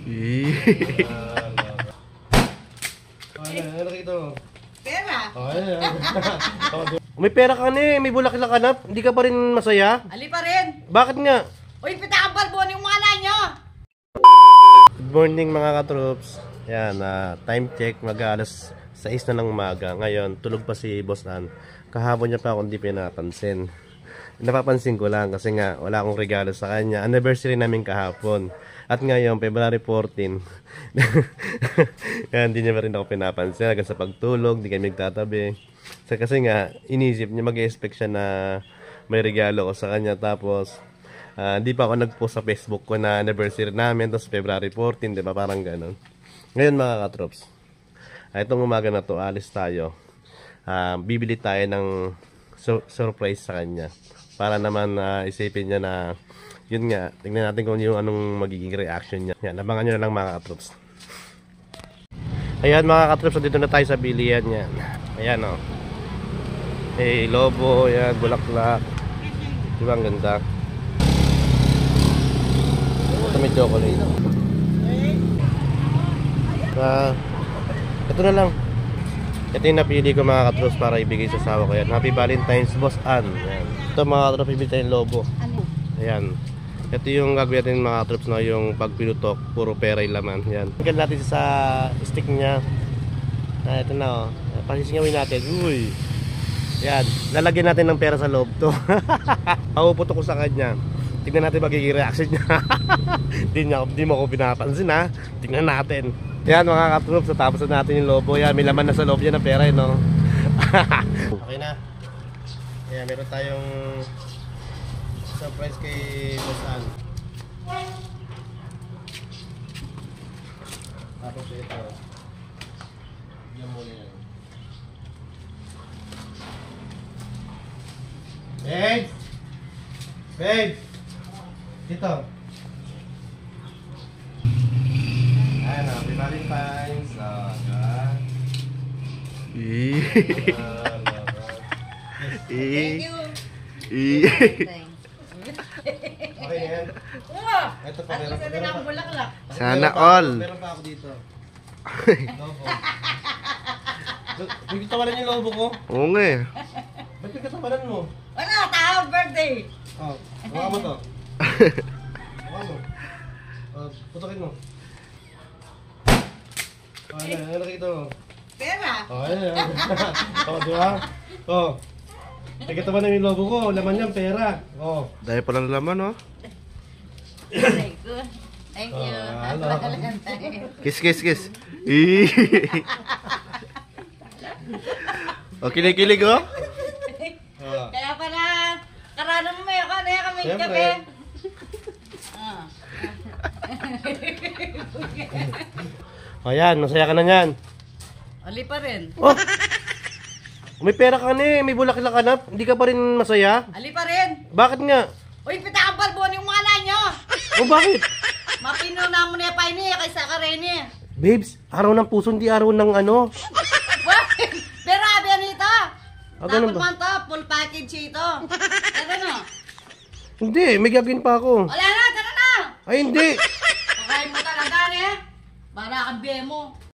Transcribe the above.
Ano nakita mo? Pera. May pera ka na eh, may bulaklak ka na, hindi ka pa rin masaya? Ali pa rin. Bakit nga? Uy, pitang balbon yung mga nyo. Good morning mga katroops. Yan, time check, mag-alas 6 na ng umaga. Ngayon, tulog pa si Boss Ann. Kahapon niya pa ako hindi pinapansin. Napapansin ko lang kasi nga wala akong regalo sa kanya. Anniversary namin kahapon. At ngayon, February 14. Yan, hindi niya pa rin ako pinapansin. Hanggang sa pagtulog, hindi kami nagtatabi. Kasi nga, inisip niya, mag-expect siya na may regalo ko sa kanya. Tapos, hindi pa ako nag-post sa Facebook ko na anniversary namin. Tapos February 14, di ba? Parang ganun. Ngayon mga katrops, itong umaga na to, alis tayo. Bibili tayo ng surprise sa kanya. Para naman isipin niya na, yun nga, tingnan natin kung yung anong magiging reaction niya. Yan, abangan nyo na lang mga katrops. Ayan mga katrops, dito na tayo sa bilihan yan. Ayan o. Hey, lobo, yan, bulaklak. Diba ang ganda? Ito may chocolate. Ito na lang. Ito yung napili ko mga katrops para ibigay sa asawa ko yan. Happy Valentine's, Boss Ann. Ayan. Ito mga katrops, ibigay tayong lobo. Ayan. Ito yung gagawin natin mga katrops na yung pagpilutok, puro pera yung laman. Ayan. Tingnan natin sa stick niya. Ito na o. Pasisingawin natin. Uy. Ayan. Lalagyan natin ng pera sa loob to. Papuputok ko sa kanya. Tingnan natin magiging reaction niya. Hindi mo ako pinapansin ha. Tingnan natin. Yan mga katroops, natapos na natin yung lobo. Yan, may laman na sa loob yan ng pera no? Okay na. Ayan, meron tayong surprise kay Boss Ann. Tapos ito. Yan muna yan. Babe! Babe! Dito. Ayan na, Happy Valentine's. Thank you. Okay na yan. Ito pa, meron pa. Meron bulaklak. Sana all. Meron pa ako dito. Lobo. May katawanan yung lobo ko. Oo nga eh. Ba't yung katawanan mo? Wala, tao birthday. Oh, hawakan mo to. Hawakan mo. Putokin mo. Ano nakita mo? Pera. Ayan. Di ba? Nagkatawa na yung lobo ko. Laman niyan, pera. Dahil pala ng laman, oh. Thank you. Thank you. Kiss, kiss, kiss. Oh, kilig-kilig, oh. Kaya pala, karano mo may ako na yan kami Siyempre. gabi. Ayan, masaya ka na yan. Ali pa rin. Oh! May pera ka na eh, may bulaklak ka na, hindi ka pa rin masaya? Ali pa rin. Bakit nga? Uy, pitang balbon yung mga nyo. Bakit? Mapino na mo na pa ini kaysa ka rin eh. Babes, araw ng puso, hindi araw ng ano. Pero abi nito. Ganun Dapat ba? man to, full package ito. Tara na. Hindi, may gagawin pa ako. Wala na, tara na. Ay, hindi. Kakain mo talaga eh. Para kang biye mo.